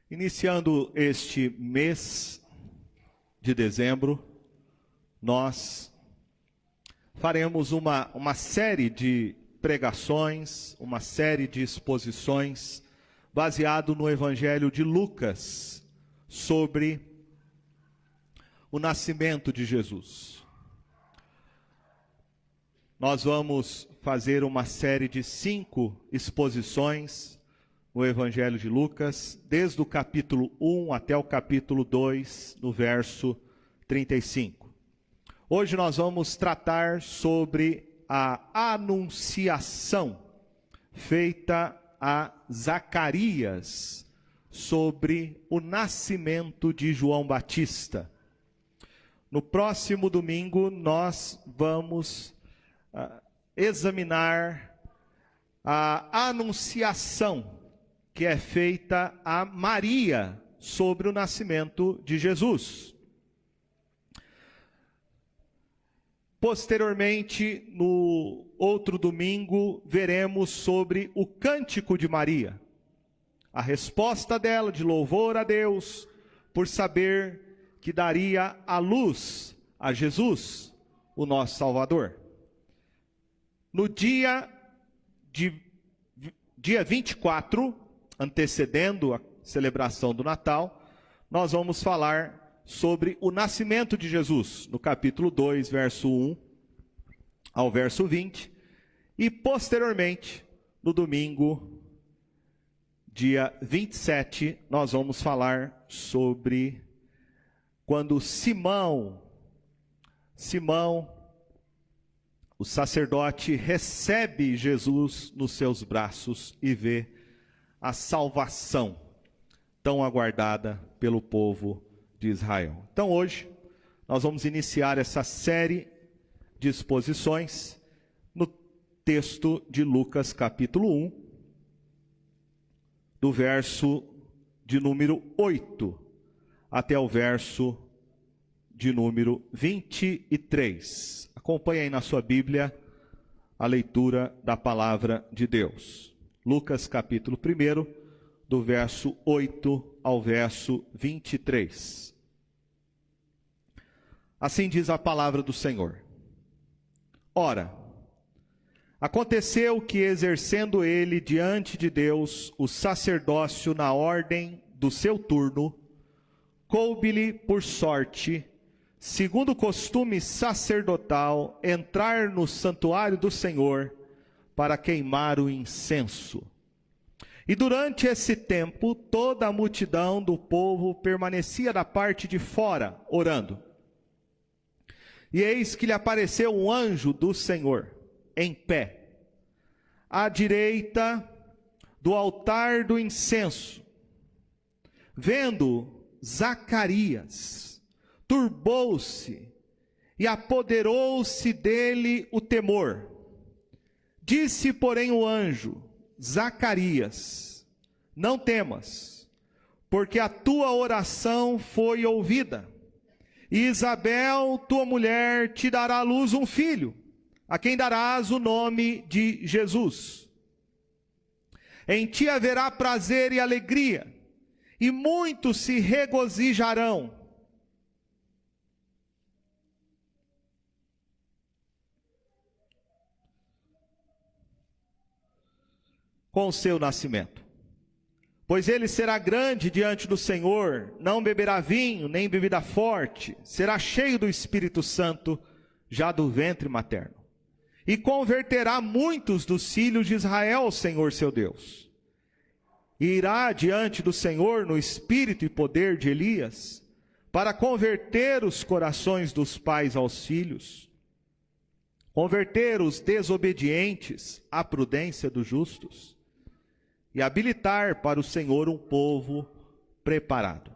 Iniciando este mês de dezembro, nós faremos uma série de pregações, uma série de exposições, baseado no Evangelho de Lucas, sobre o nascimento de Jesus. Nós vamos fazer uma série de 5 exposições no Evangelho de Lucas, desde o capítulo 1 até o capítulo 2, no verso 35. Hoje nós vamos tratar sobre a anunciação feita a Zacarias sobre o nascimento de João Batista. No próximo domingo nós vamos examinar a anunciação que é feita a Maria sobre o nascimento de Jesus. Posteriormente, no outro domingo, veremos sobre o cântico de Maria. A resposta dela de louvor a Deus por saber que daria a luz a Jesus, o nosso Salvador. No dia 24, antecedendo a celebração do Natal, nós vamos falar sobre o nascimento de Jesus, no capítulo 2, verso 1 ao verso 20, e posteriormente, no domingo, dia 27, nós vamos falar sobre quando Simão, o sacerdote, recebe Jesus nos seus braços e vê a salvação tão aguardada pelo povo de Israel. Então hoje nós vamos iniciar essa série de exposições no texto de Lucas capítulo 1, do verso de número 8 até o verso de número 23. Acompanhe aí na sua Bíblia a leitura da palavra de Deus. Lucas capítulo 1, do verso 8 ao verso 23. Assim diz a palavra do Senhor. Ora, aconteceu que, exercendo ele diante de Deus o sacerdócio na ordem do seu turno, coube-lhe por sorte, segundo o costume sacerdotal, entrar no santuário do Senhor para queimar o incenso. E durante esse tempo, toda a multidão do povo permanecia da parte de fora, orando. E eis que lhe apareceu um anjo do Senhor, em pé, à direita do altar do incenso. Vendo Zacarias, turbou-se e apoderou-se dele o temor. Disse, porém, o anjo: Zacarias, não temas, porque a tua oração foi ouvida. E Isabel, tua mulher, te dará à luz um filho, a quem darás o nome de Jesus. Em ti haverá prazer e alegria, e muitos se regozijarão. Com o seu nascimento. Pois ele será grande diante do Senhor, não beberá vinho, nem bebida forte, será cheio do Espírito Santo, já do ventre materno. E converterá muitos dos filhos de Israel ao Senhor seu Deus. E irá diante do Senhor no espírito e poder de Elias, para converter os corações dos pais aos filhos, converter os desobedientes à prudência dos justos, e habilitar para o Senhor um povo preparado.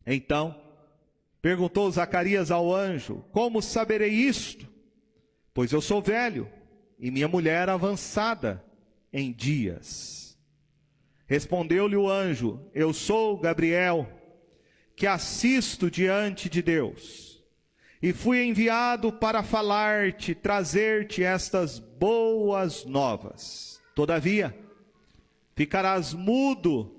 Então, perguntou Zacarias ao anjo: como saberei isto? Pois eu sou velho, e minha mulher avançada em dias. Respondeu-lhe o anjo: eu sou Gabriel, que assisto diante de Deus, e fui enviado para falar-te, trazer-te estas boas novas. Todavia, ficarás mudo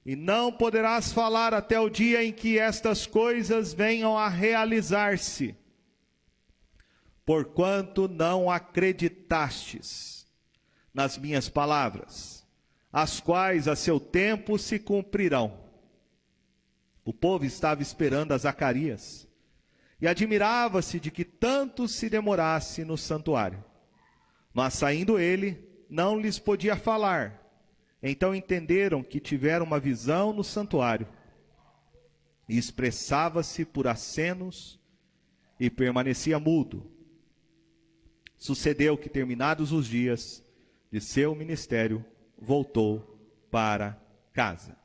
e não poderás falar até o dia em que estas coisas venham a realizar-se, porquanto não acreditastes nas minhas palavras, as quais a seu tempo se cumprirão. O povo estava esperando a Zacarias, e admirava-se de que tanto se demorasse no santuário. Mas saindo ele, não lhes podia falar. Então entenderam que tiveram uma visão no santuário, e expressava-se por acenos, e permanecia mudo. Sucedeu que, terminados os dias de seu ministério, voltou para casa.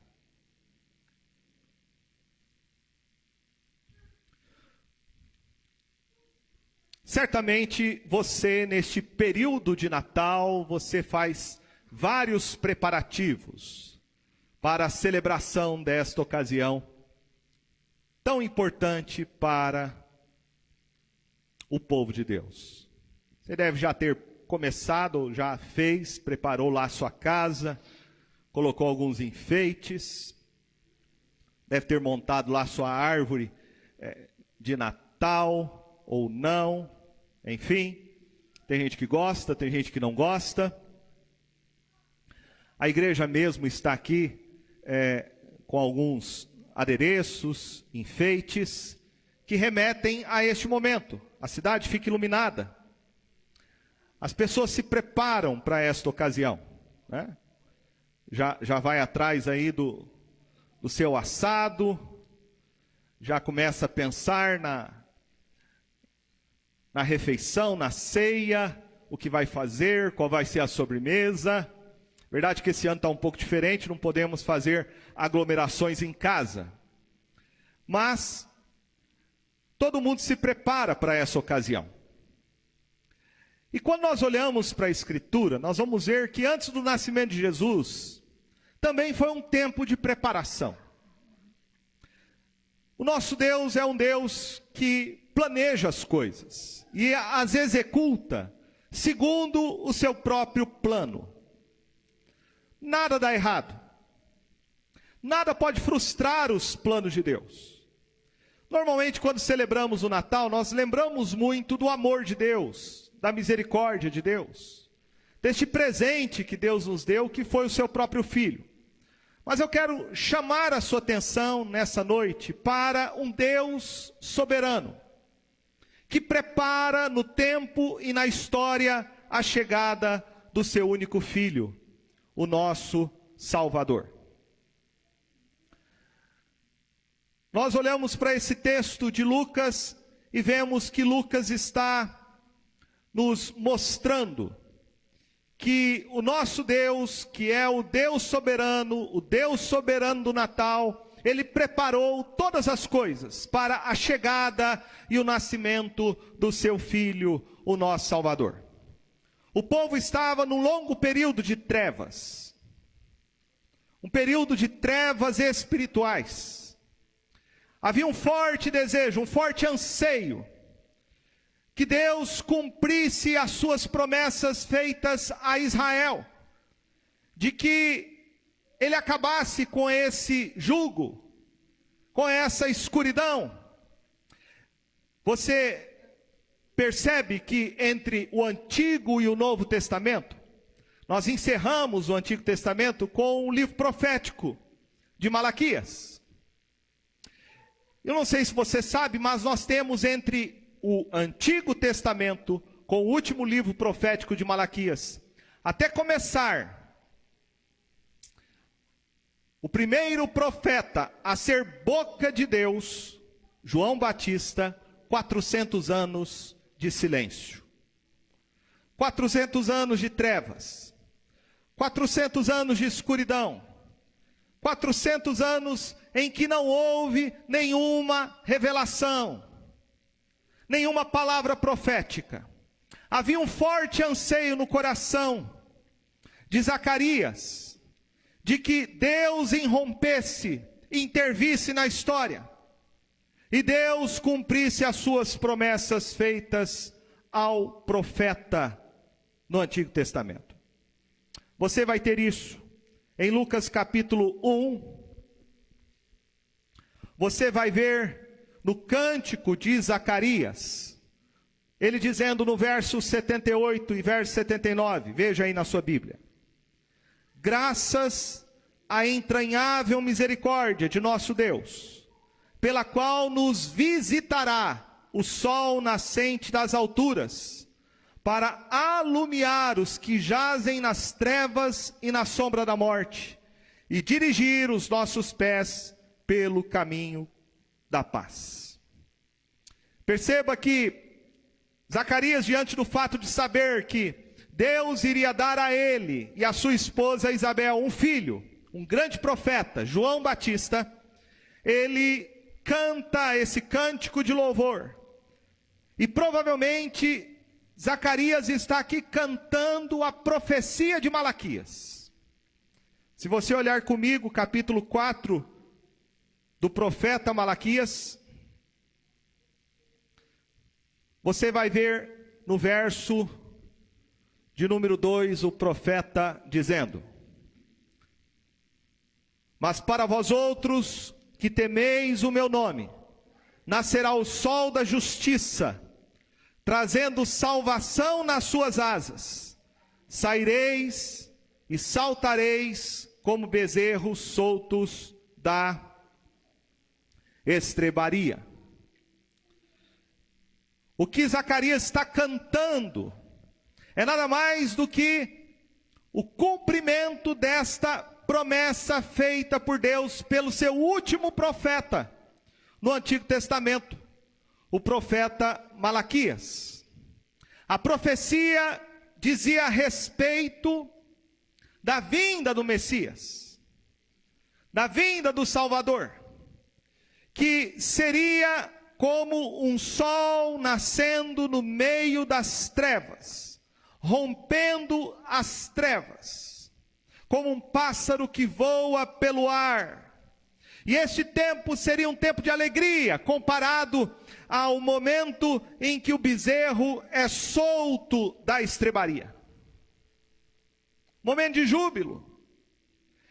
Certamente você, neste período de Natal, você faz vários preparativos para a celebração desta ocasião tão importante para o povo de Deus. Você deve já ter começado, já fez, preparou lá a sua casa, colocou alguns enfeites, deve ter montado lá a sua árvore de Natal ou não, enfim, tem gente que gosta, tem gente que não gosta. A igreja mesmo está aqui com alguns adereços, enfeites, que remetem a este momento. A cidade fica iluminada. As pessoas se preparam para esta ocasião, né? Já vai atrás aí do seu assado, já começa a pensar na refeição, na ceia, o que vai fazer, qual vai ser a sobremesa. Verdade que esse ano está um pouco diferente, não podemos fazer aglomerações em casa. Mas todo mundo se prepara para essa ocasião. E quando nós olhamos para a Escritura, nós vamos ver que antes do nascimento de Jesus, também foi um tempo de preparação. O nosso Deus é um Deus que planeja as coisas e as executa segundo o seu próprio plano. Nada dá errado. Nada pode frustrar os planos de Deus. Normalmente, quando celebramos o Natal, nós lembramos muito do amor de Deus, da misericórdia de Deus, deste presente que Deus nos deu, que foi o seu próprio Filho. Mas eu quero chamar a sua atenção nessa noite para um Deus soberano, que prepara no tempo e na história a chegada do seu único Filho, o nosso Salvador. Nós olhamos para esse texto de Lucas e vemos que Lucas está nos mostrando que o nosso Deus, que é o Deus soberano do Natal, Ele preparou todas as coisas para a chegada e o nascimento do seu Filho, o nosso Salvador. O povo estava num longo período de trevas, um período de trevas espirituais. Havia um forte desejo, um forte anseio, que Deus cumprisse as suas promessas feitas a Israel, de que Ele acabasse com esse jugo, com essa escuridão. Você percebe que entre o Antigo e o Novo Testamento, nós encerramos o Antigo Testamento com o livro profético de Malaquias. Eu não sei se você sabe, mas nós temos entre o Antigo Testamento com o último livro profético de Malaquias, até começar, o primeiro profeta a ser boca de Deus, João Batista, 400 anos de silêncio, 400 anos de trevas, 400 anos de escuridão, 400 anos em que não houve nenhuma revelação, nenhuma palavra profética. Havia um forte anseio no coração de Zacarias, de que Deus irrompesse, intervisse na história, e Deus cumprisse as suas promessas feitas ao profeta no Antigo Testamento. Você vai ter isso em Lucas capítulo 1, você vai ver no cântico de Zacarias, ele dizendo no verso 78 e verso 79, veja aí na sua Bíblia: graças à entranhável misericórdia de nosso Deus, pela qual nos visitará o sol nascente das alturas, para alumiar os que jazem nas trevas e na sombra da morte, e dirigir os nossos pés pelo caminho da paz. Perceba que Zacarias, diante do fato de saber que Deus iria dar a ele e a sua esposa Isabel um filho, um grande profeta, João Batista, ele canta esse cântico de louvor. E provavelmente Zacarias está aqui cantando a profecia de Malaquias. Se você olhar comigo, capítulo 4 do profeta Malaquias, você vai ver no verso de número 2 o profeta dizendo: mas para vós outros que temeis o meu nome, nascerá o sol da justiça, trazendo salvação nas suas asas. Saireis e saltareis como bezerros soltos da estrebaria. O que Zacarias está cantando é nada mais do que o cumprimento desta promessa feita por Deus pelo seu último profeta no Antigo Testamento, o profeta Malaquias. A profecia dizia a respeito da vinda do Messias, da vinda do Salvador, que seria como um sol nascendo no meio das trevas, rompendo as trevas, como um pássaro que voa pelo ar. E este tempo seria um tempo de alegria, comparado ao momento em que o bezerro é solto da estrebaria. Momento de júbilo.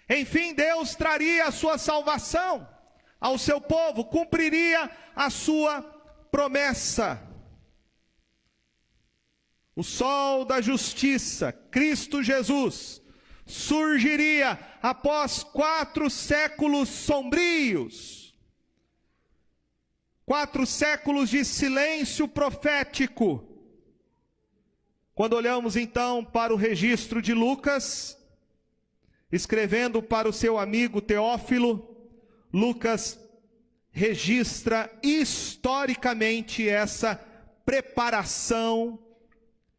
Enfim, Deus traria a sua salvação ao seu povo, cumpriria a sua promessa. O sol da justiça, Cristo Jesus, surgiria após 4 séculos sombrios, 4 séculos de silêncio profético. Quando olhamos então para o registro de Lucas, escrevendo para o seu amigo Teófilo, Lucas registra historicamente essa preparação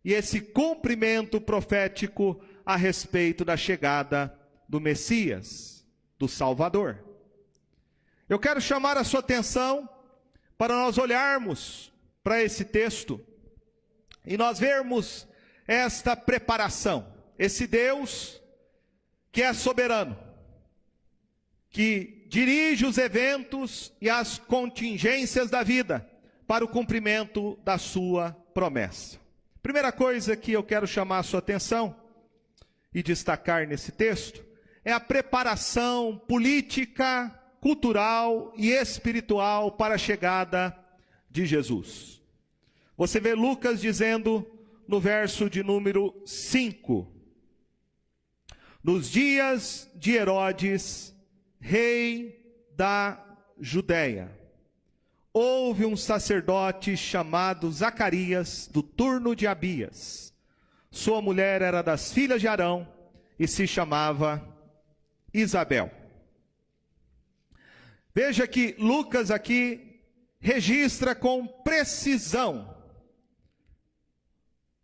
e esse cumprimento profético a respeito da chegada do Messias, do Salvador. Eu quero chamar a sua atenção para nós olharmos para esse texto e nós vermos esta preparação, esse Deus que é soberano, que dirige os eventos e as contingências da vida para o cumprimento da sua promessa. Primeira coisa que eu quero chamar a sua atenção e destacar nesse texto é a preparação política, cultural e espiritual para a chegada de Jesus. Você vê Lucas dizendo no verso de número 5: nos dias de Herodes, rei da Judéia, houve um sacerdote chamado Zacarias, do turno de Abias. Sua mulher era das filhas de Arão e se chamava Isabel. Veja que Lucas aqui registra com precisão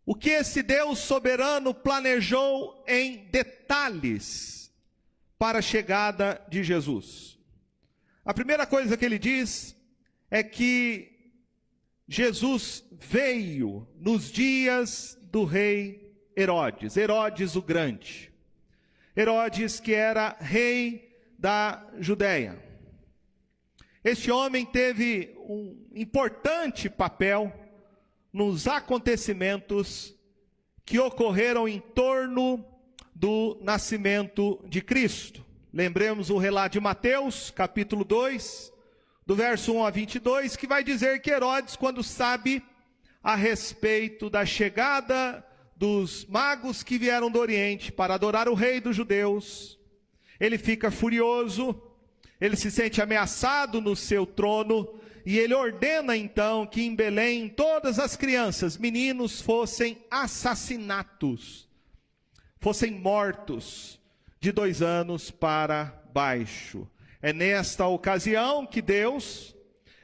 o que esse Deus soberano planejou em detalhes para a chegada de Jesus. A primeira coisa que ele diz é que Jesus veio nos dias do rei Herodes, Herodes o Grande. Herodes que era rei da Judéia. Este homem teve um importante papel nos acontecimentos que ocorreram em torno do nascimento de Cristo. Lembremos o relato de Mateus, capítulo 2, do verso 1 a 22, que vai dizer que Herodes, quando sabe a respeito da chegada dos magos que vieram do Oriente para adorar o rei dos judeus, ele fica furioso, ele se sente ameaçado no seu trono, e ele ordena então que em Belém todas as crianças, meninos, fossem assassinados, fossem mortos de 2 anos para baixo. É nesta ocasião que Deus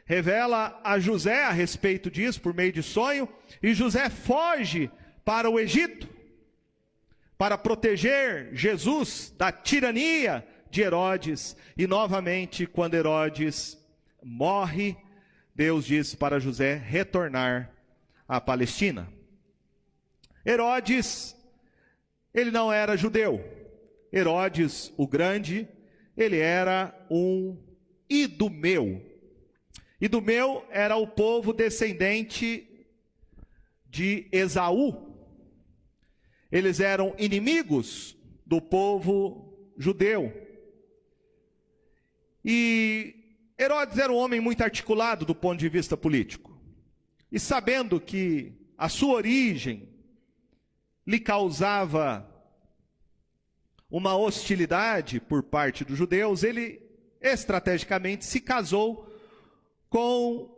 revela a José a respeito disso por meio de sonho, e José foge para o Egito para proteger Jesus da tirania de Herodes. E novamente, quando Herodes morre, Deus diz para José retornar à Palestina. Herodes, ele não era judeu. Herodes o Grande, ele era um idumeu. Idumeu era o povo descendente de Esaú. Eles eram inimigos do povo judeu. E Herodes era um homem muito articulado do ponto de vista político. E sabendo que a sua origem lhe causava uma hostilidade por parte dos judeus, ele estrategicamente se casou com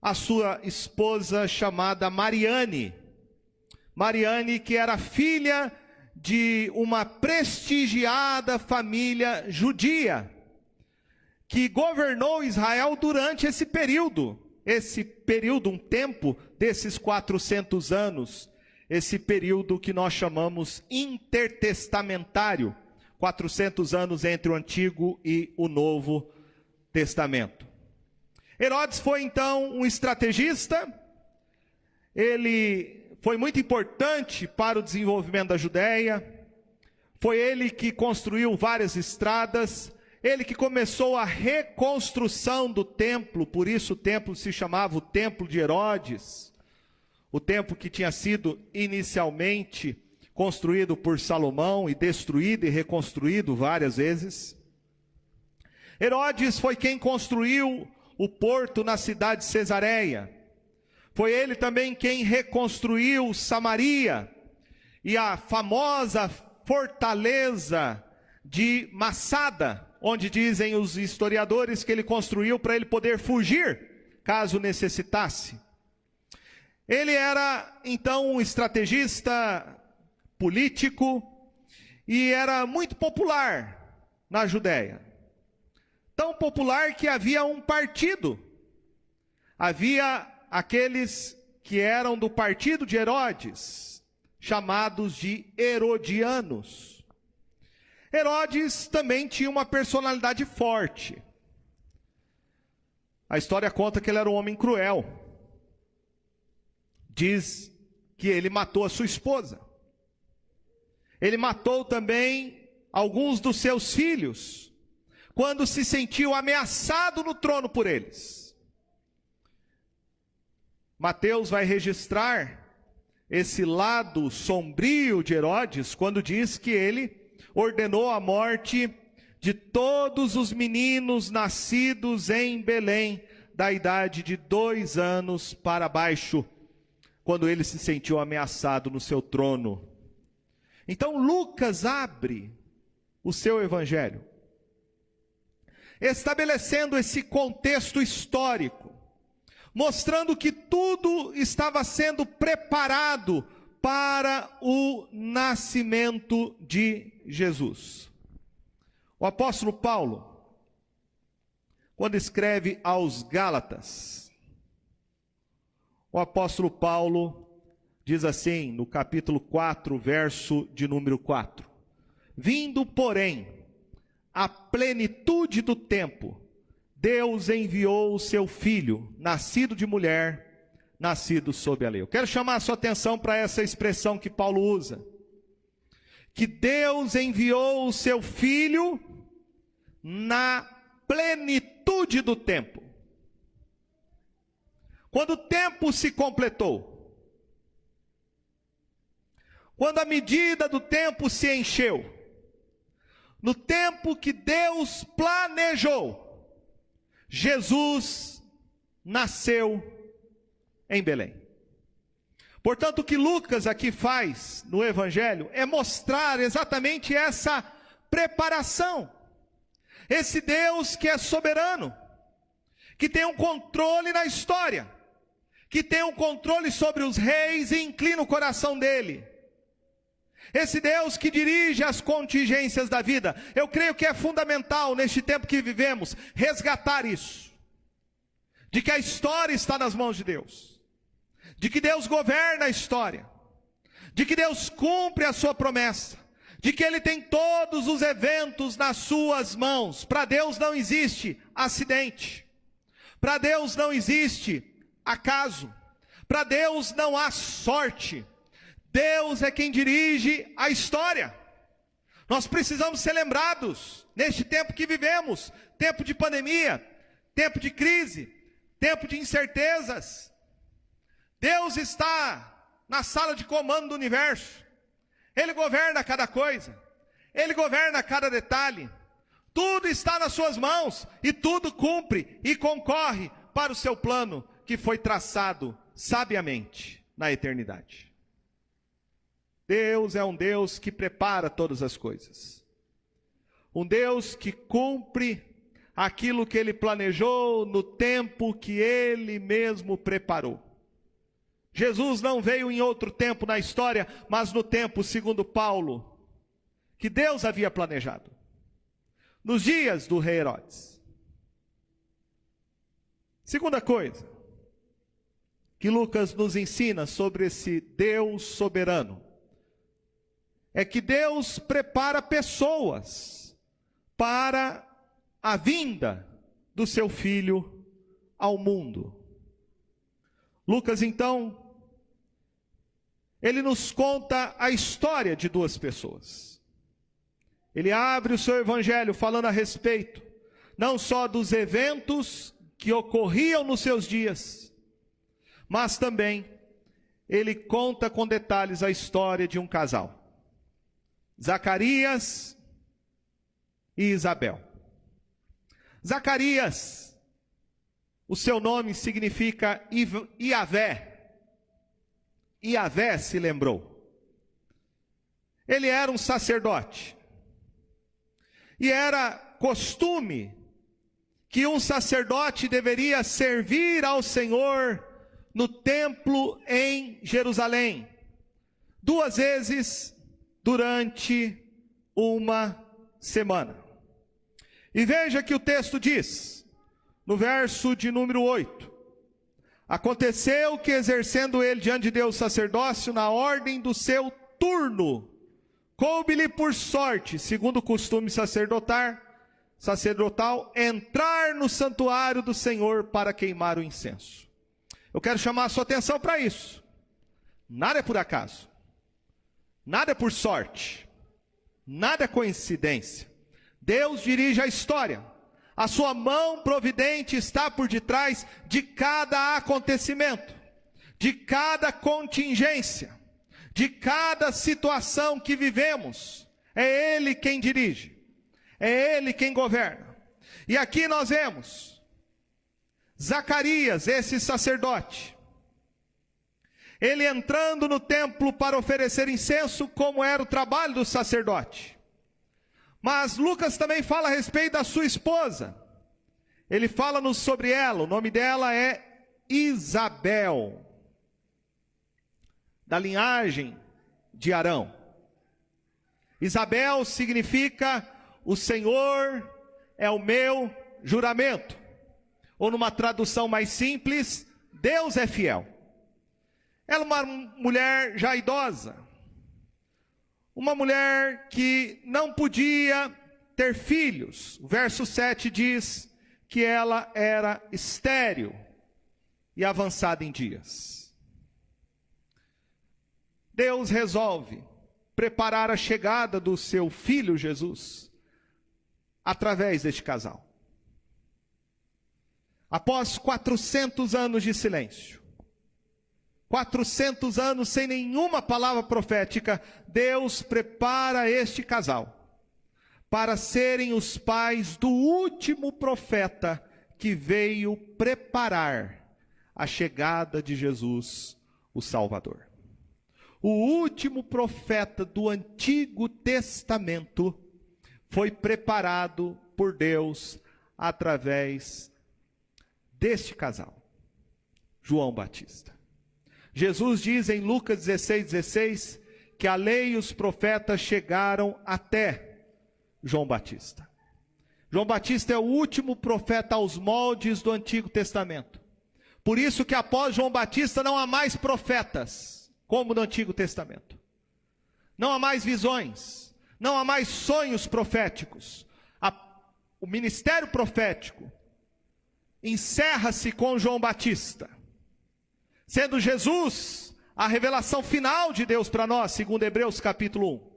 a sua esposa chamada Mariane. Mariane, que era filha de uma prestigiada família judia, que governou Israel durante esse período, um tempo desses 400 anos, esse período que nós chamamos intertestamentário, 400 anos entre o Antigo e o Novo Testamento. Herodes foi então um estrategista, ele foi muito importante para o desenvolvimento da Judéia, foi ele que construiu várias estradas, ele que começou a reconstrução do templo, por isso o templo se chamava o Templo de Herodes, o templo que tinha sido inicialmente construído por Salomão e destruído e reconstruído várias vezes. Herodes foi quem construiu o porto na cidade de Cesareia. Foi ele também quem reconstruiu Samaria e a famosa fortaleza de Massada, onde dizem os historiadores que ele construiu para ele poder fugir, caso necessitasse. Ele era então um estrategista político e era muito popular na Judéia. Tão popular que havia um partido. Havia aqueles que eram do partido de Herodes, chamados de herodianos. Herodes também tinha uma personalidade forte. A história conta que ele era um homem cruel. Diz que ele matou a sua esposa. Ele matou também alguns dos seus filhos, quando se sentiu ameaçado no trono por eles. Mateus vai registrar esse lado sombrio de Herodes, quando diz que ele ordenou a morte de todos os meninos nascidos em Belém, da idade de 2 anos para baixo, quando ele se sentiu ameaçado no seu trono. Então Lucas abre o seu evangelho, estabelecendo esse contexto histórico, mostrando que tudo estava sendo preparado para o nascimento de Jesus. O apóstolo Paulo, quando escreve aos Gálatas, o apóstolo Paulo diz assim, no capítulo 4, verso de número 4: vindo, porém, a plenitude do tempo, Deus enviou o seu filho, nascido de mulher, nascido sob a lei. Eu quero chamar a sua atenção para essa expressão que Paulo usa. Que Deus enviou o seu filho na plenitude do tempo. Quando o tempo se completou. Quando a medida do tempo se encheu. No tempo que Deus planejou. Jesus nasceu em Belém. Portanto, o que Lucas aqui faz no Evangelho é mostrar exatamente essa preparação. Esse Deus que é soberano, que tem um controle na história, que tem um controle sobre os reis e inclina o coração dele. Esse Deus que dirige as contingências da vida. Eu creio que é fundamental neste tempo que vivemos resgatar isso. De que a história está nas mãos de Deus. De que Deus governa a história. De que Deus cumpre a sua promessa. De que Ele tem todos os eventos nas suas mãos. Para Deus não existe acidente. Para Deus não existe acaso. Para Deus não há sorte. Deus é quem dirige a história. Nós precisamos ser lembrados neste tempo que vivemos, tempo de pandemia, tempo de crise, tempo de incertezas. Deus está na sala de comando do universo. Ele governa cada coisa. Ele governa cada detalhe. Tudo está nas suas mãos e tudo cumpre e concorre para o seu plano que foi traçado sabiamente na eternidade. Deus é um Deus que prepara todas as coisas. Um Deus que cumpre aquilo que Ele planejou no tempo que Ele mesmo preparou. Jesus não veio em outro tempo na história, mas no tempo, segundo Paulo, que Deus havia planejado. Nos dias do rei Herodes. Segunda coisa que Lucas nos ensina sobre esse Deus soberano é que Deus prepara pessoas para a vinda do seu Filho ao mundo. Lucas, então, ele nos conta a história de duas pessoas. Ele abre o seu evangelho falando a respeito, não só dos eventos que ocorriam nos seus dias, mas também ele conta com detalhes a história de um casal. Zacarias e Isabel. Zacarias, o seu nome significa Iavé. Iavé se lembrou. Ele era um sacerdote. E era costume que um sacerdote deveria servir ao Senhor no templo em Jerusalém, 2 vezes durante uma semana. E veja que o texto diz, no verso de número 8: aconteceu que, exercendo ele diante de Deus o sacerdócio, na ordem do seu turno, coube-lhe por sorte, segundo o costume sacerdotal, entrar no santuário do Senhor para queimar o incenso. Eu quero chamar a sua atenção para isso. Nada é por acaso. Nada é por sorte. Nada é coincidência. Deus dirige a história. A sua mão providente está por detrás de cada acontecimento, de cada contingência, de cada situação que vivemos. É Ele quem dirige. É Ele quem governa. E aqui nós vemos Zacarias, esse sacerdote, ele entrando no templo para oferecer incenso, como era o trabalho do sacerdote. Mas Lucas também fala a respeito da sua esposa. Ele fala-nos sobre ela. O nome dela é Isabel, da linhagem de Arão. Isabel significa: o Senhor é o meu juramento. Ou numa tradução mais simples, Deus é fiel. Ela é uma mulher já idosa. Uma mulher que não podia ter filhos. O verso 7 diz que ela era estéril e avançada em dias. Deus resolve preparar a chegada do seu filho Jesus através deste casal. Após 400 anos de silêncio, 400 anos sem nenhuma palavra profética, Deus prepara este casal para serem os pais do último profeta que veio preparar a chegada de Jesus, o Salvador. O último profeta do Antigo Testamento foi preparado por Deus através deste casal, João Batista. Jesus diz em Lucas 16:16 que a lei e os profetas chegaram até João Batista. João Batista é o último profeta aos moldes do Antigo Testamento. Por isso que após João Batista não há mais profetas, como no Antigo Testamento. Não há mais visões, não há mais sonhos proféticos. O ministério profético encerra-se com João Batista, sendo Jesus a revelação final de Deus para nós, segundo Hebreus capítulo 1.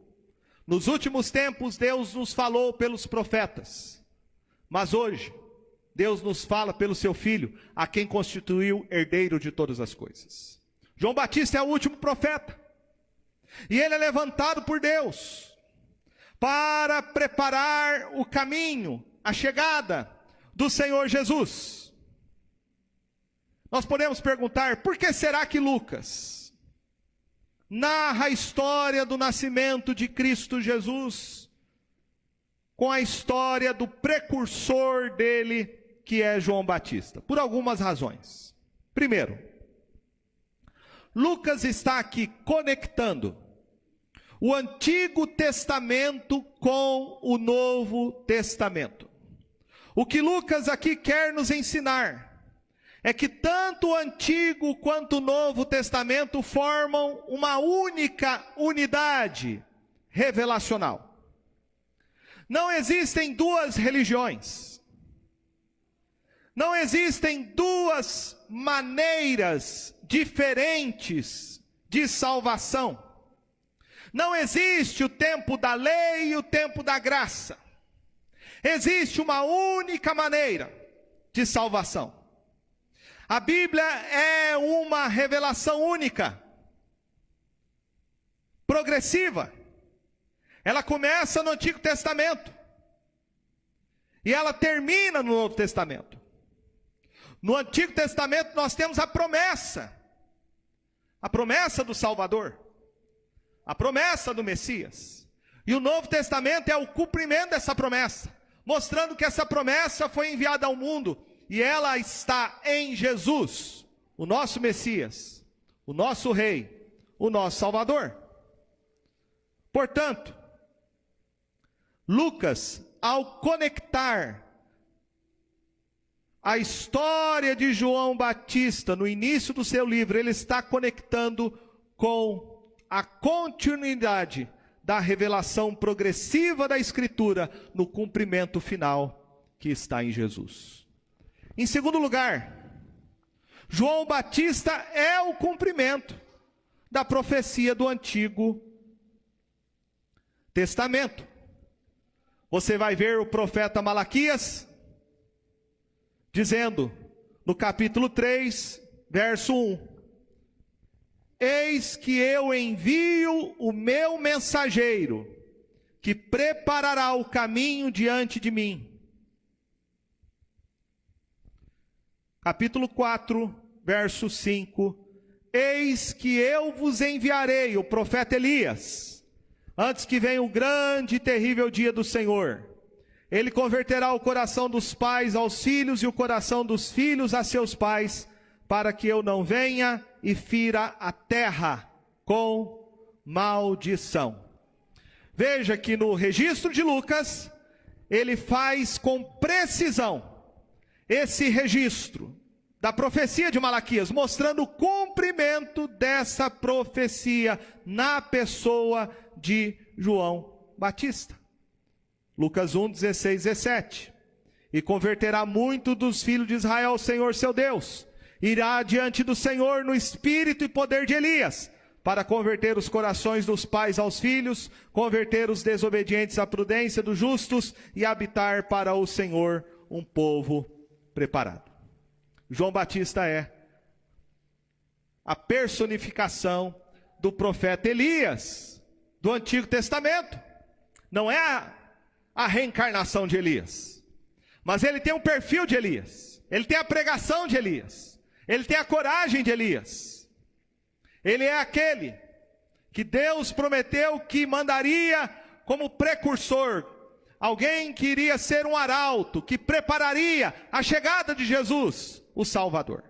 Nos últimos tempos Deus nos falou pelos profetas, mas hoje Deus nos fala pelo seu Filho, a quem constituiu herdeiro de todas as coisas. João Batista é o último profeta, e ele é levantado por Deus para preparar o caminho, a chegada do Senhor Jesus. Nós podemos perguntar, por que será que Lucas narra a história do nascimento de Cristo Jesus com a história do precursor dele, que é João Batista? Por algumas razões. Primeiro, Lucas está aqui conectando o Antigo Testamento com o Novo Testamento. O que Lucas aqui quer nos ensinar é que tanto o Antigo quanto o Novo Testamento formam uma única unidade revelacional. Não existem duas religiões. Não existem duas maneiras diferentes de salvação. Não existe o tempo da lei e o tempo da graça. Existe uma única maneira de salvação. A Bíblia é uma revelação única, progressiva. Ela começa no Antigo Testamento e ela termina no Novo Testamento. No Antigo Testamento nós temos a promessa do Salvador, a promessa do Messias. E o Novo Testamento é o cumprimento dessa promessa, mostrando que essa promessa foi enviada ao mundo e ela está em Jesus, o nosso Messias, o nosso Rei, o nosso Salvador. Portanto, Lucas, ao conectar a história de João Batista no início do seu livro, ele está conectando com a continuidade da revelação progressiva da Escritura no cumprimento final que está em Jesus. Em segundo lugar, João Batista é o cumprimento da profecia do Antigo Testamento. Você vai ver o profeta Malaquias dizendo no capítulo 3, verso 1: Eis que eu envio o meu mensageiro, que preparará o caminho diante de mim. Capítulo 4, verso 5: Eis que eu vos enviarei, o profeta Elias, antes que venha o grande e terrível dia do Senhor. Ele converterá o coração dos pais aos filhos e o coração dos filhos a seus pais, para que eu não venha e fira a terra com maldição. Veja que no registro de Lucas, ele faz com precisão esse registro da profecia de Malaquias, mostrando o cumprimento dessa profecia na pessoa de João Batista. Lucas 1, 16, 17. E converterá muito dos filhos de Israel ao Senhor seu Deus. Irá diante do Senhor no espírito e poder de Elias, para converter os corações dos pais aos filhos, converter os desobedientes à prudência dos justos e habitar para o Senhor um povo preparado. João Batista é a personificação do profeta Elias do Antigo Testamento. Não é a reencarnação de Elias, mas ele tem um perfil de Elias. ele tem a pregação de Elias, ele tem a coragem de Elias. Ele é aquele que Deus prometeu que mandaria como precursor, alguém que iria ser um arauto, que prepararia a chegada de Jesus, o Salvador.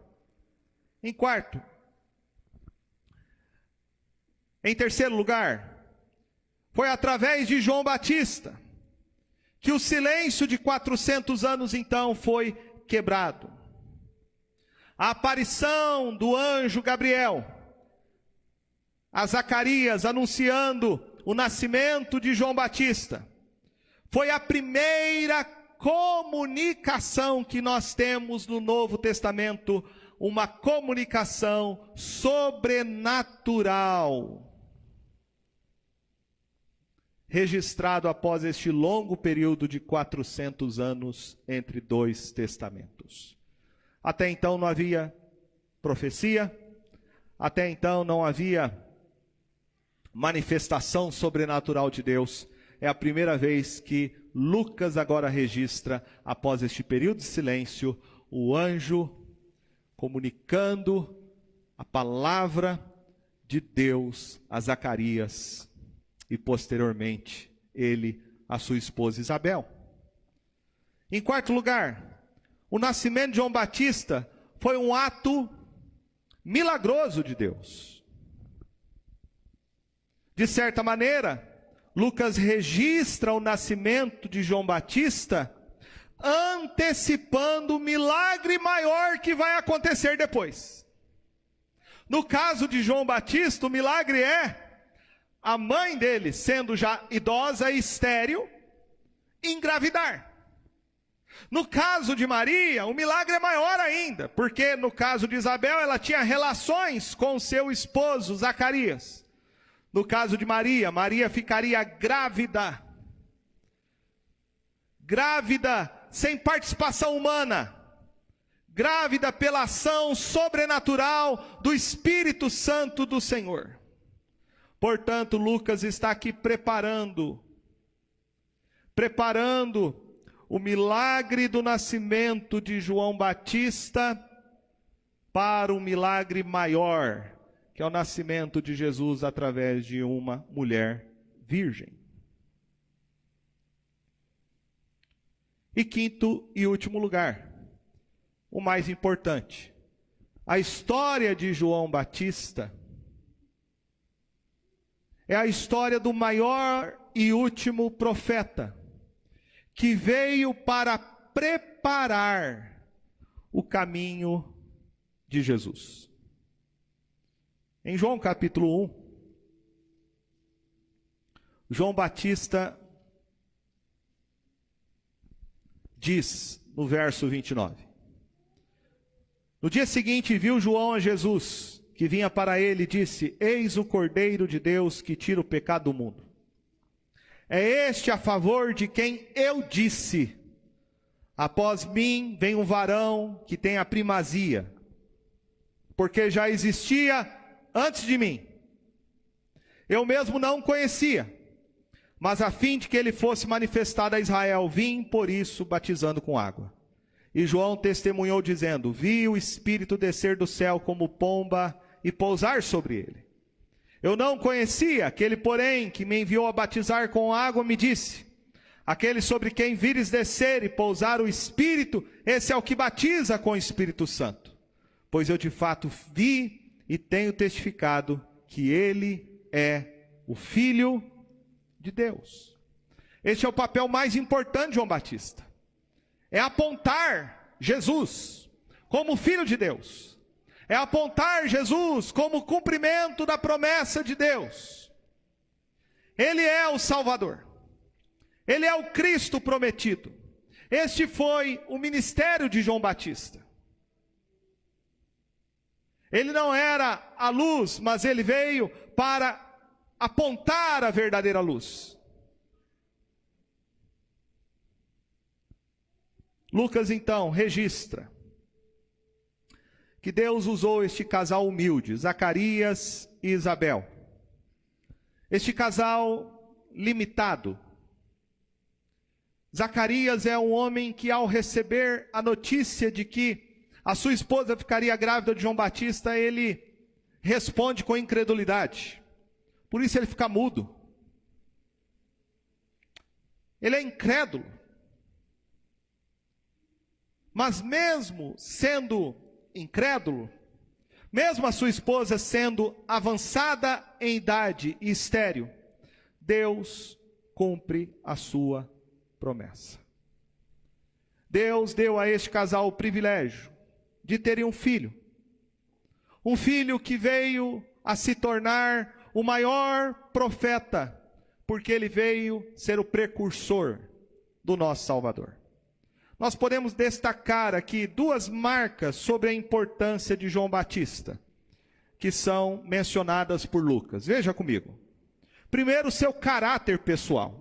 Em terceiro lugar, foi através de João Batista que o silêncio de 400 anos então foi quebrado. A aparição do anjo Gabriel a Zacarias anunciando o nascimento de João Batista foi a primeira comunicação que nós temos no Novo Testamento, uma comunicação sobrenatural, registrado após este longo período de 400 anos entre dois testamentos. Até então não havia profecia, até então não havia manifestação sobrenatural de Deus. É a primeira vez que Lucas agora registra, após este período de silêncio, o anjo comunicando a palavra de Deus a Zacarias e posteriormente ele a sua esposa Isabel. Em quarto lugar, o nascimento de João Batista foi um ato milagroso de Deus. De certa maneira, Lucas registra o nascimento de João Batista antecipando o milagre maior que vai acontecer depois. No caso de João Batista, o milagre é a mãe dele, sendo já idosa e estéril, engravidar. No caso de Maria, o milagre é maior ainda, porque no caso de Isabel, ela tinha relações com seu esposo Zacarias. No caso de Maria, Maria ficaria grávida sem participação humana, grávida pela ação sobrenatural do Espírito Santo do Senhor. Portanto, Lucas está aqui preparando o milagre do nascimento de João Batista para um milagre maior, que é o nascimento de Jesus através de uma mulher virgem. E quinto e último lugar, o mais importante, a história de João Batista é a história do maior e último profeta, que veio para preparar o caminho de Jesus. Em João capítulo 1, João Batista diz no verso 29: No dia seguinte viu João a Jesus, que vinha para ele, e disse: Eis o Cordeiro de Deus que tira o pecado do mundo. É este a favor de quem eu disse: após mim vem um varão que tem a primazia, porque já existia antes de mim. Eu mesmo não o conhecia, mas a fim de que ele fosse manifestado a Israel, vim por isso batizando com água. E João testemunhou dizendo: Vi o Espírito descer do céu como pomba e pousar sobre ele. Eu não conhecia, aquele porém que me enviou a batizar com água me disse: Aquele sobre quem vires descer e pousar o Espírito, esse é o que batiza com o Espírito Santo. Pois eu de fato vi e tenho testificado que ele é o Filho de Deus. Este é o papel mais importante de João Batista. É apontar Jesus como Filho de Deus. É apontar Jesus como cumprimento da promessa de Deus. Ele é o Salvador. Ele é o Cristo prometido. Este foi o ministério de João Batista. Ele não era a luz, mas ele veio para apontar a verdadeira luz. Lucas então registra que Deus usou este casal humilde, Zacarias e Isabel. Este casal limitado, Zacarias é um homem que, ao receber a notícia de que a sua esposa ficaria grávida de João Batista, ele responde com incredulidade. Por isso ele fica mudo. Ele é incrédulo. Mas mesmo sendo incrédulo, mesmo a sua esposa sendo avançada em idade e estéril, Deus cumpre a sua promessa. Deus deu a este casal o privilégio de terem um filho. Um filho que veio a se tornar o maior profeta, porque ele veio ser o precursor do nosso Salvador. Nós podemos destacar aqui duas marcas sobre a importância de João Batista, que são mencionadas por Lucas. Veja comigo. Primeiro, seu caráter pessoal.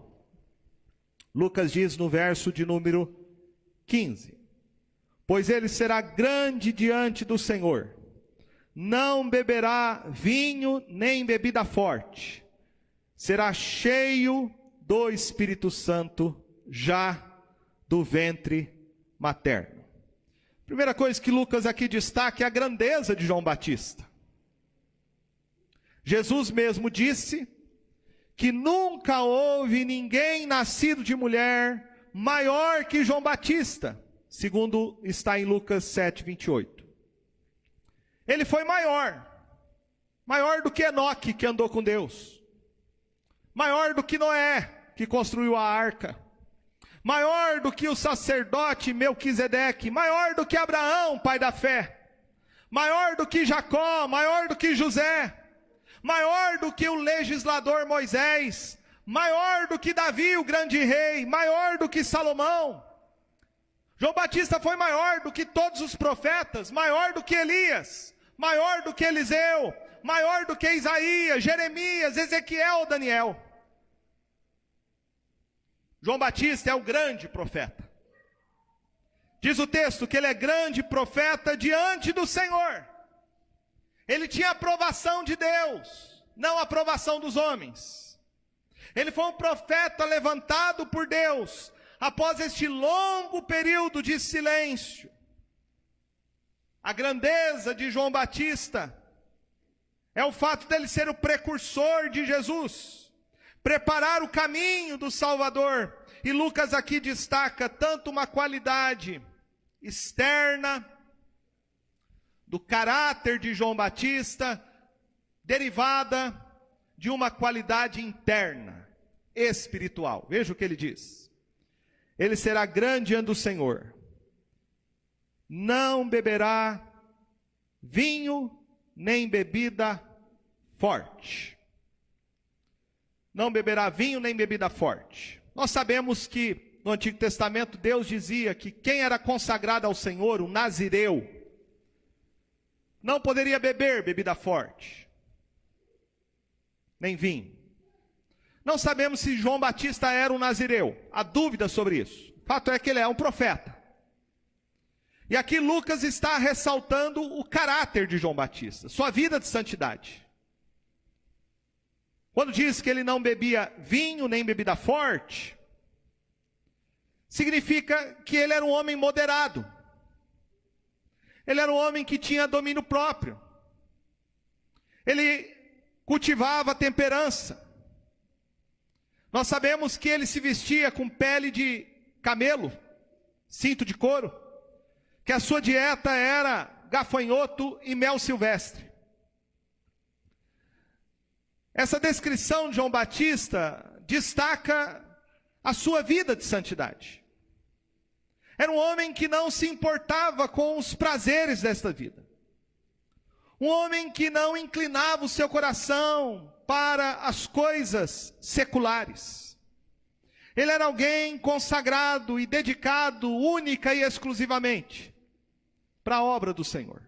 Lucas diz no verso de número 15: pois ele será grande diante do Senhor, não beberá vinho nem bebida forte, será cheio do Espírito Santo já do ventre materno. Primeira coisa que Lucas aqui destaca é a grandeza de João Batista. Jesus mesmo disse que nunca houve ninguém nascido de mulher maior que João Batista, segundo está em Lucas 7:28. Ele foi maior do que Enoque, que andou com Deus, maior do que Noé, que construiu a arca, maior do que o sacerdote Melquisedeque, maior do que Abraão, pai da fé, maior do que Jacó, maior do que José, maior do que o legislador Moisés, maior do que Davi, o grande rei, maior do que Salomão. João Batista foi maior do que todos os profetas, maior do que Elias, maior do que Eliseu, maior do que Isaías, Jeremias, Ezequiel, Daniel. João Batista é o grande profeta. Diz o texto que ele é grande profeta diante do Senhor. Ele tinha aprovação de Deus, não aprovação dos homens. Ele foi um profeta levantado por Deus após este longo período de silêncio. A grandeza de João Batista é o fato dele ser o precursor de Jesus, preparar o caminho do Salvador. E Lucas aqui destaca tanto uma qualidade externa do caráter de João Batista, derivada de uma qualidade interna, espiritual. Veja o que ele diz: ele será grande diante do Senhor, não beberá vinho nem bebida forte. Não beberá vinho nem bebida forte. Nós sabemos que no Antigo Testamento Deus dizia que quem era consagrado ao Senhor, o nazireu, não poderia beber bebida forte, nem vinho. Não sabemos se João Batista era um nazireu. Há dúvida sobre isso. O fato é que ele é um profeta. E aqui Lucas está ressaltando o caráter de João Batista, sua vida de santidade. Quando diz que ele não bebia vinho nem bebida forte, significa que ele era um homem moderado. Ele era um homem que tinha domínio próprio. Ele cultivava a temperança. Nós sabemos que ele se vestia com pele de camelo, cinto de couro, que a sua dieta era gafanhoto e mel silvestre. Essa descrição de João Batista destaca a sua vida de santidade. Era um homem que não se importava com os prazeres desta vida. Um homem que não inclinava o seu coração para as coisas seculares. Ele era alguém consagrado e dedicado única e exclusivamente para a obra do Senhor.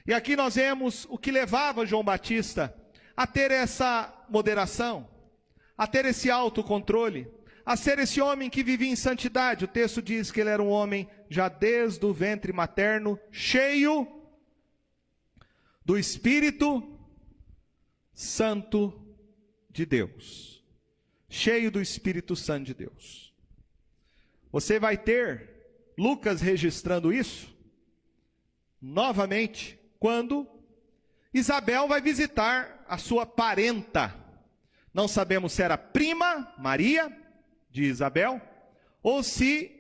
E aqui nós vemos o que levava João Batista a ter essa moderação, a ter esse autocontrole, a ser esse homem que vivia em santidade. O texto diz que ele era um homem já desde o ventre materno, cheio do Espírito Santo de Deus. Cheio do Espírito Santo de Deus. Você vai ter Lucas registrando isso novamente quando Isabel vai visitar a sua parenta. Não sabemos se era prima Maria de Isabel ou se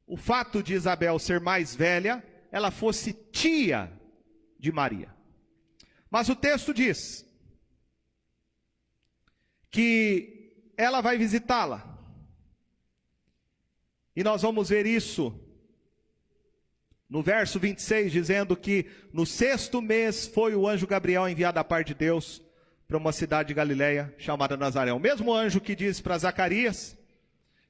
o fato de Isabel ser mais velha, ela fosse tia de Maria. Mas o texto diz que ela vai visitá-la. E nós vamos ver isso no verso 26, dizendo que no 6º mês foi o anjo Gabriel enviado da parte de Deus para uma cidade de Galileia chamada Nazaré. O mesmo anjo que disse para Zacarias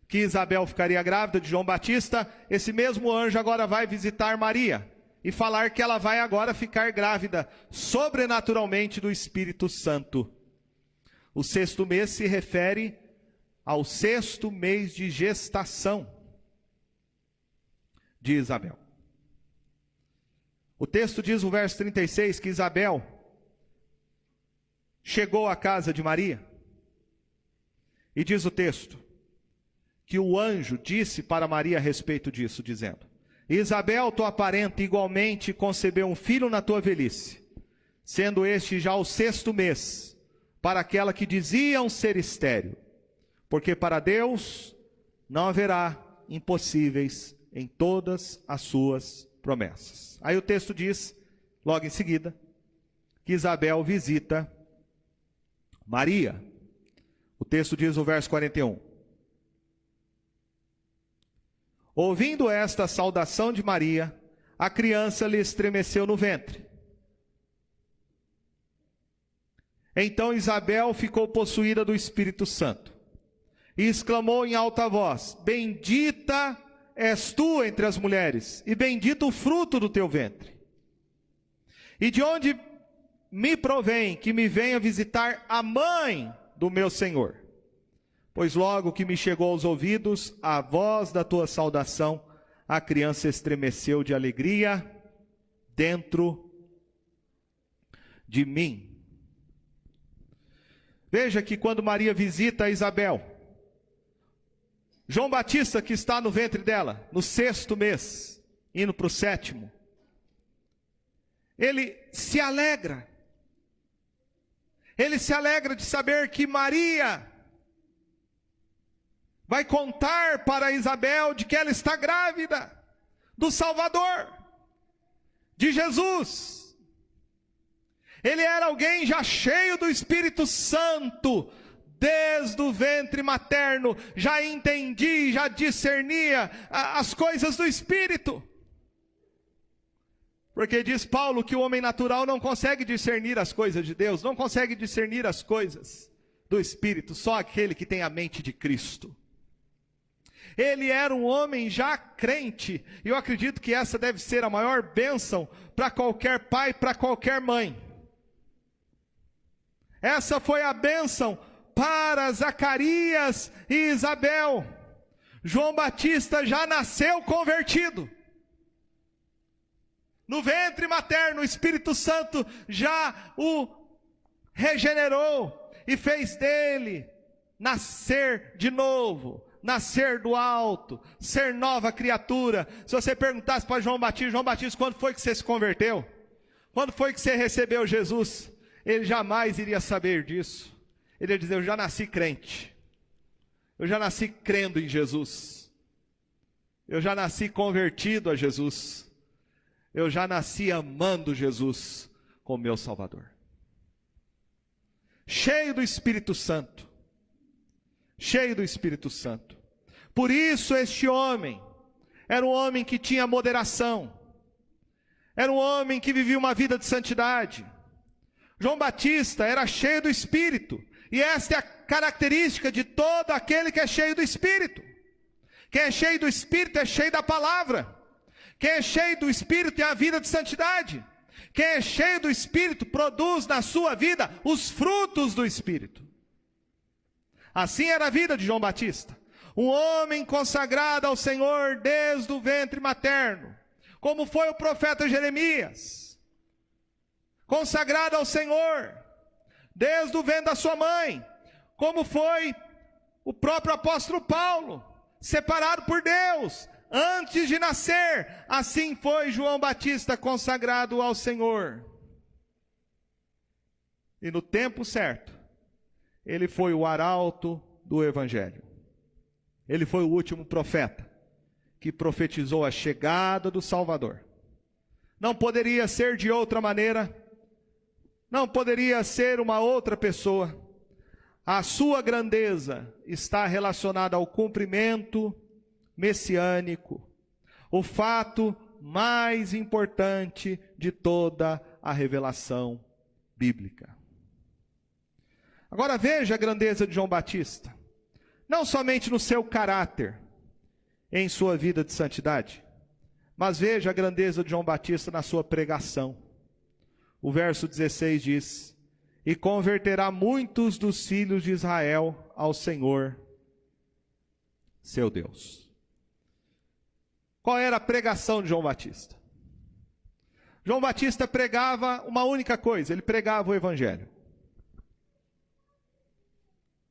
que Isabel ficaria grávida de João Batista, esse mesmo anjo agora vai visitar Maria e falar que ela vai agora ficar grávida sobrenaturalmente do Espírito Santo. O 6º mês se refere ao 6º mês de gestação de Isabel. O texto diz no verso 36 que Isabel chegou à casa de Maria. E diz o texto que o anjo disse para Maria a respeito disso, dizendo: Isabel, tua parenta, igualmente concebeu um filho na tua velhice, sendo este já o 6º mês, para aquela que diziam ser estéril, porque para Deus não haverá impossíveis em todas as suas promessas. Aí o texto diz, logo em seguida, que Isabel visita Maria. O texto diz no verso 41. Ouvindo esta saudação de Maria, a criança lhe estremeceu no ventre. Então Isabel ficou possuída do Espírito Santo e exclamou em alta voz: Bendita és tu entre as mulheres, e bendito o fruto do teu ventre. E de onde me provém que me venha visitar a mãe do meu Senhor? Pois logo que me chegou aos ouvidos a voz da tua saudação, a criança estremeceu de alegria dentro de mim. Veja que quando Maria visita Isabel, João Batista, que está no ventre dela, no 6º mês, indo para o 7º, ele se alegra. Ele se alegra de saber que Maria vai contar para Isabel de que ela está grávida do Salvador, de Jesus. Ele era alguém já cheio do Espírito Santo, desde o ventre materno, já entendia, já discernia as coisas do Espírito. Porque diz Paulo que o homem natural não consegue discernir as coisas de Deus, não consegue discernir as coisas do Espírito, só aquele que tem a mente de Cristo. Ele era um homem já crente, e eu acredito que essa deve ser a maior bênção para qualquer pai, para qualquer mãe. Essa foi a bênção para Zacarias e Isabel. João Batista já nasceu convertido. No ventre materno, o Espírito Santo já o regenerou e fez dele nascer de novo, nascer do alto, ser nova criatura. Se você perguntasse para João Batista, quando foi que você se converteu? Quando foi que você recebeu Jesus? Ele jamais iria saber disso. Ele ia dizer: eu já nasci crente. Eu já nasci crendo em Jesus. Eu já nasci convertido a Jesus. Eu já nasci amando Jesus como meu Salvador. Cheio do Espírito Santo. Cheio do Espírito Santo. Por isso este homem era um homem que tinha moderação. Era um homem que vivia uma vida de santidade. João Batista era cheio do Espírito. E esta é a característica de todo aquele que é cheio do Espírito. Quem é cheio do Espírito é cheio da palavra. Quem é cheio do Espírito tem a vida de santidade. Quem é cheio do Espírito produz na sua vida os frutos do Espírito. Assim era a vida de João Batista. Um homem consagrado ao Senhor desde o ventre materno. Como foi o profeta Jeremias. Consagrado ao Senhor desde o ventre da sua mãe. Como foi o próprio apóstolo Paulo. separado por Deus, antes de nascer. Assim foi João Batista consagrado ao Senhor. E no tempo certo, ele foi o arauto do Evangelho. Ele foi o último profeta que profetizou a chegada do Salvador. Não poderia ser de outra maneira, não poderia ser uma outra pessoa. A sua grandeza está relacionada ao cumprimento messiânico, o fato mais importante de toda a revelação bíblica. Agora veja a grandeza de João Batista, não somente no seu caráter, em sua vida de santidade, mas veja a grandeza de João Batista na sua pregação. O verso 16 diz: e converterá muitos dos filhos de Israel ao Senhor, seu Deus. Qual era a pregação de João Batista? João Batista pregava uma única coisa, ele pregava o Evangelho.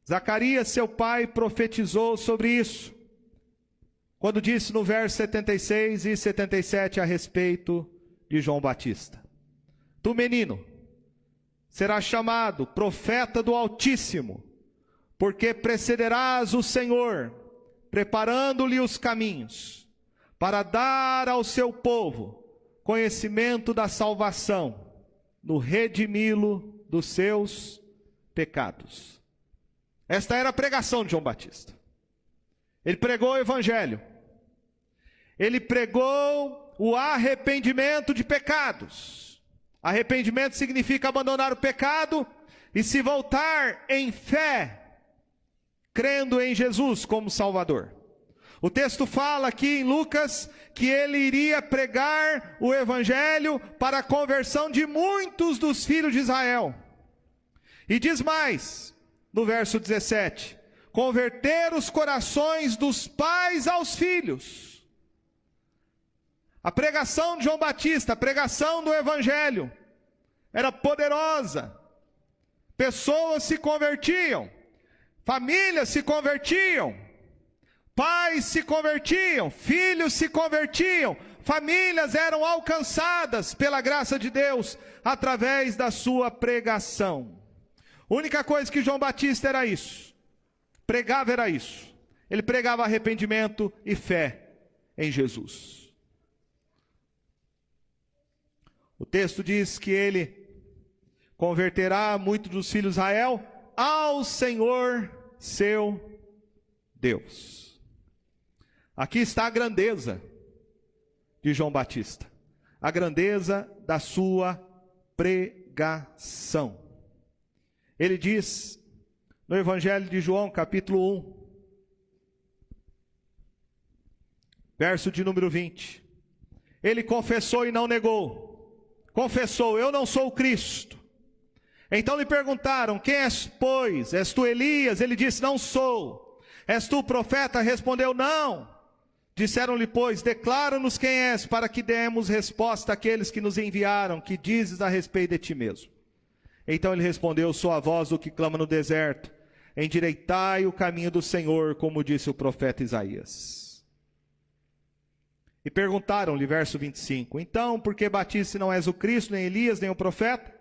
Zacarias, seu pai, profetizou sobre isso, quando disse no verso 76 e 77 a respeito de João Batista: tu, menino, serás chamado profeta do Altíssimo, porque precederás o Senhor, preparando-lhe os caminhos, para dar ao seu povo conhecimento da salvação, no redimi-lo dos seus pecados. Esta era a pregação de João Batista. Ele pregou o Evangelho. Ele pregou o arrependimento de pecados. Arrependimento significa abandonar o pecado e se voltar em fé, crendo em Jesus como Salvador. O texto fala aqui em Lucas que ele iria pregar o Evangelho para a conversão de muitos dos filhos de Israel. E diz mais, no verso 17: converter os corações dos pais aos filhos. A pregação de João Batista, a pregação do Evangelho, era poderosa. Pessoas se convertiam, famílias se convertiam, pais se convertiam, filhos se convertiam, famílias eram alcançadas pela graça de Deus através da sua pregação. A única coisa que João Batista era isso, pregava era isso. Ele pregava arrependimento e fé em Jesus. O texto diz que ele converterá muitos dos filhos de Israel ao Senhor seu Deus. Aqui está a grandeza de João Batista, a grandeza da sua pregação. Ele diz no Evangelho de João, capítulo 1, verso de número 20. Ele confessou e não negou. Confessou: eu não sou o Cristo. Então lhe perguntaram: quem és, pois? És tu Elias? Ele disse: não sou. És tu o profeta? Respondeu: não. Disseram-lhe, pois: declara-nos quem és, para que demos resposta àqueles que nos enviaram. Que dizes a respeito de ti mesmo? Então ele respondeu: sou a voz do que clama no deserto, endireitai o caminho do Senhor, como disse o profeta Isaías. E perguntaram-lhe, verso 25: então, por que batiza se não és o Cristo, nem Elias, nem o profeta?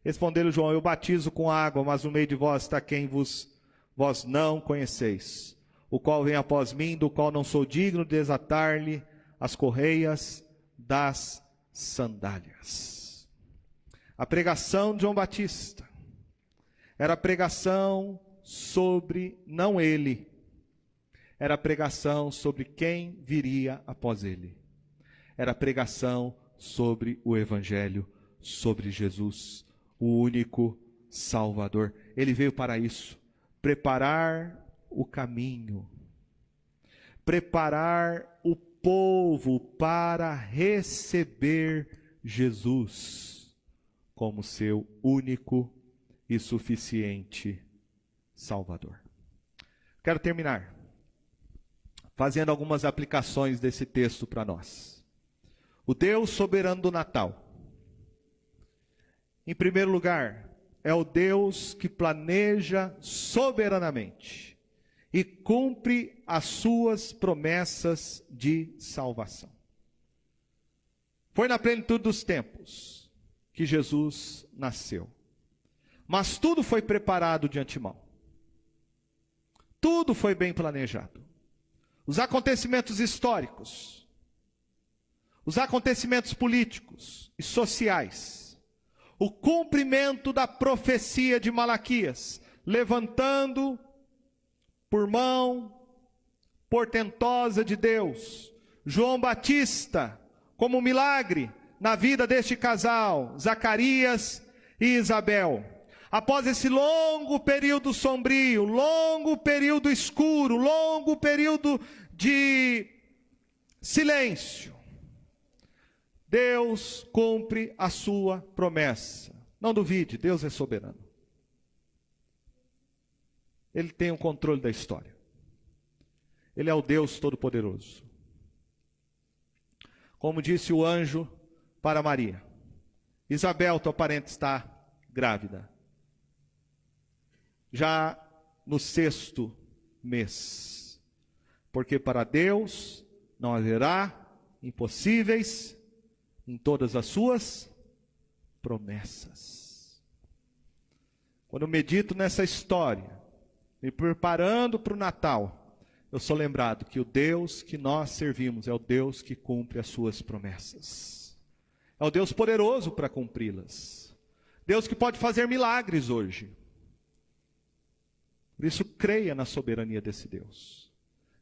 Respondeu João: eu batizo com água, mas no meio de vós está quem vós não conheceis, o qual vem após mim, do qual não sou digno de desatar-lhe as correias das sandálias. A pregação de João Batista era a pregação sobre não ele, era a pregação sobre quem viria após ele. Era a pregação sobre o Evangelho, sobre Jesus, o único Salvador. Ele veio para isso, preparar o caminho, preparar o povo para receber Jesus como seu único e suficiente Salvador. Quero terminar fazendo algumas aplicações desse texto para nós. O Deus soberano do Natal, em primeiro lugar, é o Deus que planeja soberanamente e cumpre as suas promessas de salvação. Foi na plenitude dos tempos que Jesus nasceu. Mas tudo foi preparado de antemão. Tudo foi bem planejado. Os acontecimentos históricos, os acontecimentos políticos e sociais, o cumprimento da profecia de Malaquias, levantando por mão portentosa de Deus, João Batista, como milagre na vida deste casal, Zacarias e Isabel. Após esse longo período sombrio, longo período escuro, longo período de silêncio, Deus cumpre a sua promessa. Não duvide, Deus é soberano. Ele tem o controle da história. Ele é o Deus Todo-Poderoso. Como disse o anjo para Maria: Isabel, tua parente, está grávida, já no 6º mês. Porque para Deus não haverá impossíveis em todas as suas promessas. Quando eu medito nessa história, me preparando para o Natal, eu sou lembrado que o Deus que nós servimos é o Deus que cumpre as suas promessas. É o Deus poderoso para cumpri-las. Deus que pode fazer milagres hoje. Por isso, creia na soberania desse Deus.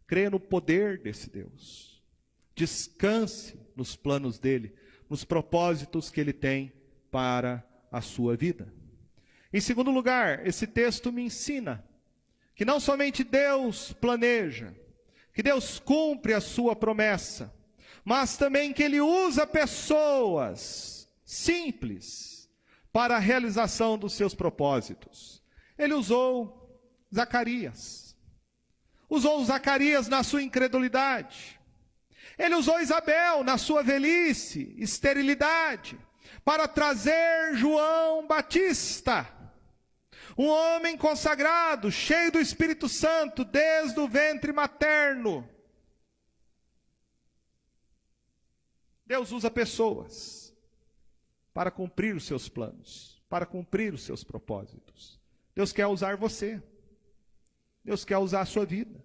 Creia no poder desse Deus. Descanse nos planos dele, nos propósitos que ele tem para a sua vida. Em segundo lugar, esse texto me ensina que não somente Deus planeja, que Deus cumpre a sua promessa, mas também que Ele usa pessoas simples para a realização dos seus propósitos. Ele usou Zacarias. Usou Zacarias na sua incredulidade. Ele usou Isabel na sua velhice, esterilidade, para trazer João Batista, um homem consagrado, cheio do Espírito Santo, desde o ventre materno. Deus usa pessoas para cumprir os seus planos, para cumprir os seus propósitos. Deus quer usar você. Deus quer usar a sua vida.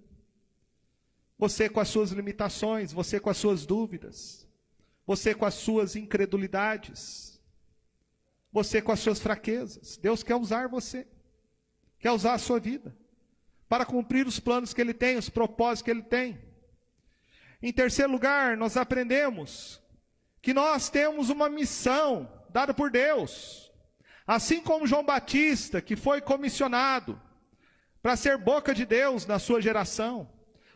Você com as suas limitações, você com as suas dúvidas, você com as suas incredulidades, você com as suas fraquezas. Deus quer usar você. Quer usar a sua vida para cumprir os planos que Ele tem, os propósitos que Ele tem. Em terceiro lugar, nós aprendemos que nós temos uma missão dada por Deus. Assim como João Batista, que foi comissionado para ser boca de Deus na sua geração,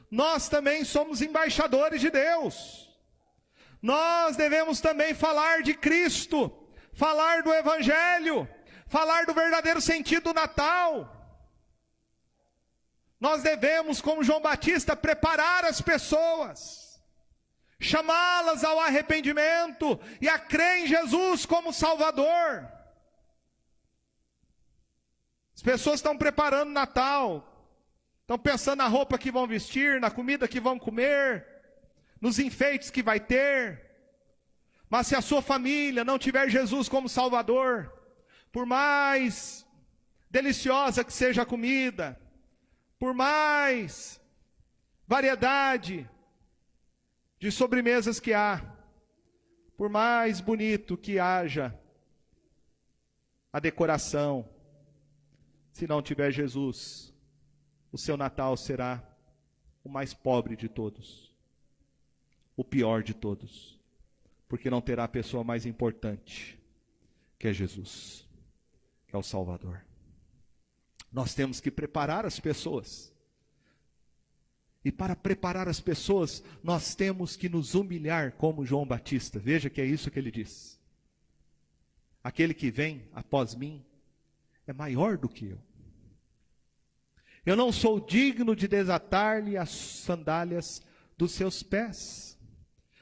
nós também somos embaixadores de Deus. Nós devemos também falar de Cristo, falar do Evangelho, falar do verdadeiro sentido do Natal. Nós devemos, como João Batista, preparar as pessoas, chamá-las ao arrependimento e a crer em Jesus como Salvador. As pessoas estão preparando o Natal, estão pensando na roupa que vão vestir, na comida que vão comer, nos enfeites que vai ter. Mas se a sua família não tiver Jesus como Salvador, por mais deliciosa que seja a comida, por mais variedade de sobremesas que há, por mais bonito que haja a decoração, se não tiver Jesus, o seu Natal será o mais pobre de todos, o pior de todos, porque não terá a pessoa mais importante, que é Jesus, que é o Salvador. Nós temos que preparar as pessoas. E para preparar as pessoas, nós temos que nos humilhar como João Batista. Veja que é isso que ele diz. Aquele que vem após mim é maior do que eu. Eu não sou digno de desatar-lhe as sandálias dos seus pés.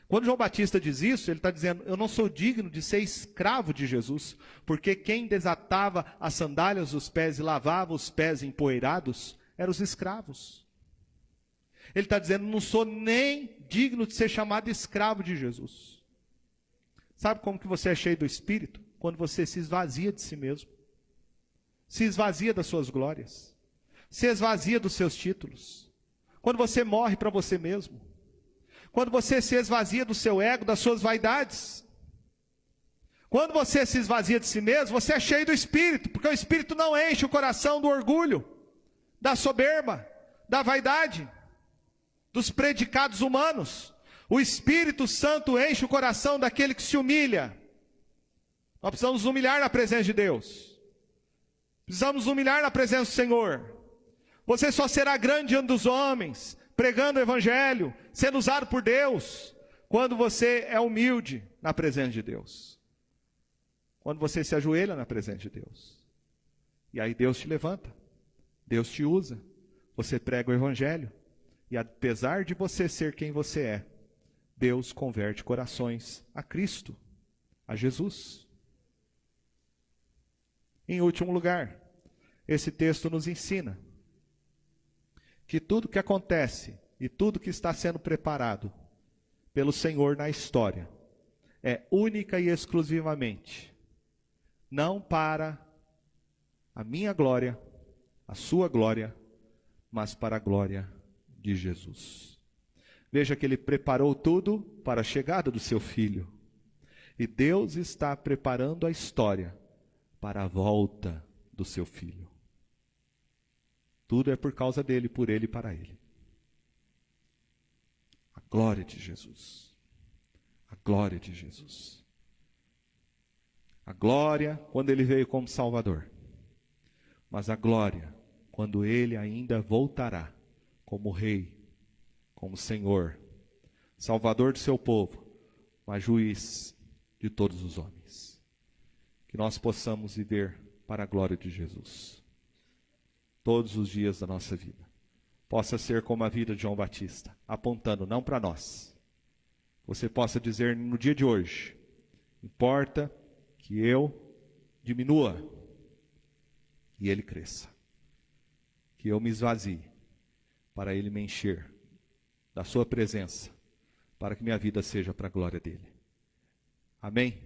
Quando João Batista diz isso, ele está dizendo: eu não sou digno de ser escravo de Jesus, porque quem desatava as sandálias dos pés e lavava os pés empoeirados eram os escravos. Ele está dizendo, não sou nem digno de ser chamado escravo de Jesus. Sabe como que você é cheio do Espírito? Quando você se esvazia de si mesmo. Se esvazia das suas glórias. Se esvazia dos seus títulos. Quando você morre para você mesmo. Quando você se esvazia do seu ego, das suas vaidades. Quando você se esvazia de si mesmo, você é cheio do Espírito. Porque o Espírito não enche o coração do orgulho, da soberba, da vaidade, dos predicados humanos. O Espírito Santo enche o coração daquele que se humilha. Nós precisamos nos humilhar na presença de Deus. Precisamos nos humilhar na presença do Senhor. Você só será grande diante dos homens, pregando o Evangelho, sendo usado por Deus, quando você é humilde na presença de Deus. Quando você se ajoelha na presença de Deus. E aí Deus te levanta. Deus te usa. Você prega o Evangelho. E apesar de você ser quem você é, Deus converte corações a Cristo, a Jesus. Em último lugar, esse texto nos ensina que tudo que acontece e tudo que está sendo preparado pelo Senhor na história é única e exclusivamente não para a minha glória, a sua glória, mas para a glória de Jesus. Veja que ele preparou tudo para a chegada do seu filho. E Deus está preparando a história para a volta do seu filho. Tudo é por causa dele, por ele e para ele. A glória de Jesus. A glória de Jesus. A glória quando ele veio como Salvador. Mas a glória quando ele ainda voltará como Rei, como Senhor, Salvador do seu povo, mas juiz de todos os homens. Que nós possamos viver para a glória de Jesus. Todos os dias da nossa vida. Possa ser como a vida de João Batista, apontando não para nós. Você possa dizer no dia de hoje, importa que eu diminua e ele cresça. Que eu me esvazie para ele me encher da sua presença, para que minha vida seja para a glória dele. Amém?